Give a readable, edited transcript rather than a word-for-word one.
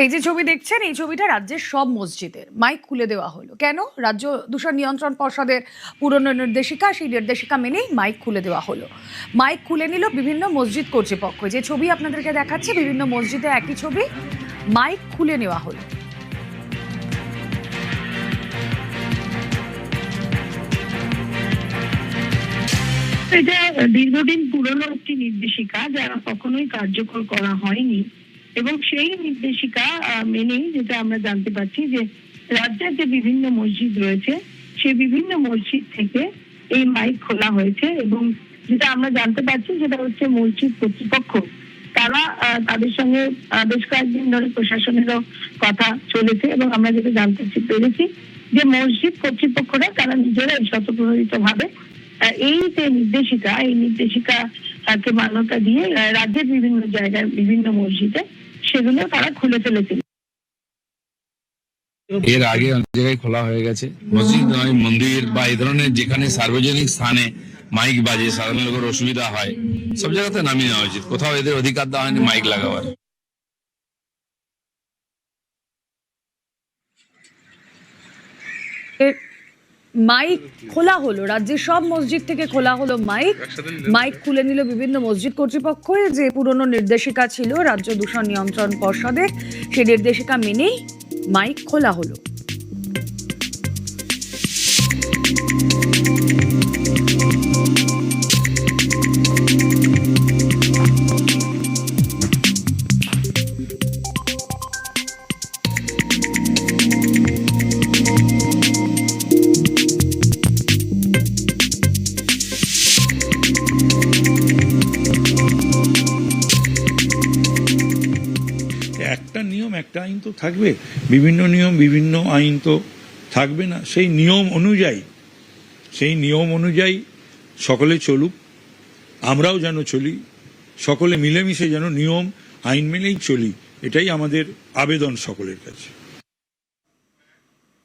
এই যে ছবি দেখছেন, এই ছবিটা রাজ্যের সব মসজিদের মাইক খুলে দেওয়া হলো। কেন? রাজ্য দূষণ নিয়ন্ত্রণ পর্ষদের পুরনো নির্দেশিকা, সেই নির্দেশিকা মেনেই মাইক খুলে দেওয়া হলো। মাইক খুলে নিল বিভিন্ন মসজিদ কর্তৃপক্ষ। যে ছবি আপনাদেরকে দেখাচ্ছে, বিভিন্ন মসজিদে একই ছবি, মাইক খুলে নেওয়া হলো। এটা দীর্ঘদিন পুরনো একটি নির্দেশিকা, যা কখনোই কার্যকর করা হয়নি, এবং সেই নির্দেশিকা মেনেই যেটা আমরা জানতে পারছি যে রাজ্যের যে বিভিন্ন মসজিদ রয়েছে, সেই বিভিন্ন মসজিদ থেকে এই মাইক খোলা হয়েছে। এবং যেটা আমরা জানতে পারছি যেটা হচ্ছে মসজিদ কর্তৃপক্ষ তারা তাদের সঙ্গে বেশ কয়েকদিন ধরে প্রশাসনেরও কথা চলেছে, এবং আমরা যেটা জানতে পেরেছি যে মসজিদ কর্তৃপক্ষরা তারা নিজেরাই স্বতঃপ্রণোদিত ভাবে এই যে নির্দেশিকা, এই নির্দেশিকাকে মান্যতা দিয়ে রাজ্যের বিভিন্ন জায়গায় বিভিন্ন মসজিদে সেগুলো তারা খুলে ফেলেছিল। এর আগে অনেক জায়গায় খোলা হয়ে গেছে, মসজিদ নয় মন্দির বা এই ধরনের যেখানে সার্বজনিক স্থানে মাইক বাজে, সাধারণ লোকের অসুবিধা হয়, সব জায়গাতে নামিয়ে নেওয়া উচিত। কোথাও এদের অধিকার দেওয়া হয়নি মাইক লাগাবার। মাইক খোলা হলো, রাজ্যের সব মসজিদ থেকে খোলা হলো মাইক। মাইক খুলে নিল বিভিন্ন মসজিদ কর্তৃপক্ষ। যে পুরনো নির্দেশিকা ছিল রাজ্য দূষণ নিয়ন্ত্রণ পর্ষদের, সেই নির্দেশিকা মেনেই মাইক খোলা হলো। একটা নিয়ম একটা আইন তো থাকবে, বিভিন্ন নিয়ম বিভিন্ন আইন তো থাকবে না। সেই নিয়ম অনুযায়ী সকলে চলুক, আমরাও যেন চলি, সকলে মিলেমিশে যেন নিয়ম আইন মেনেই চলি, এটাই আমাদের আবেদন সকলের কাছে।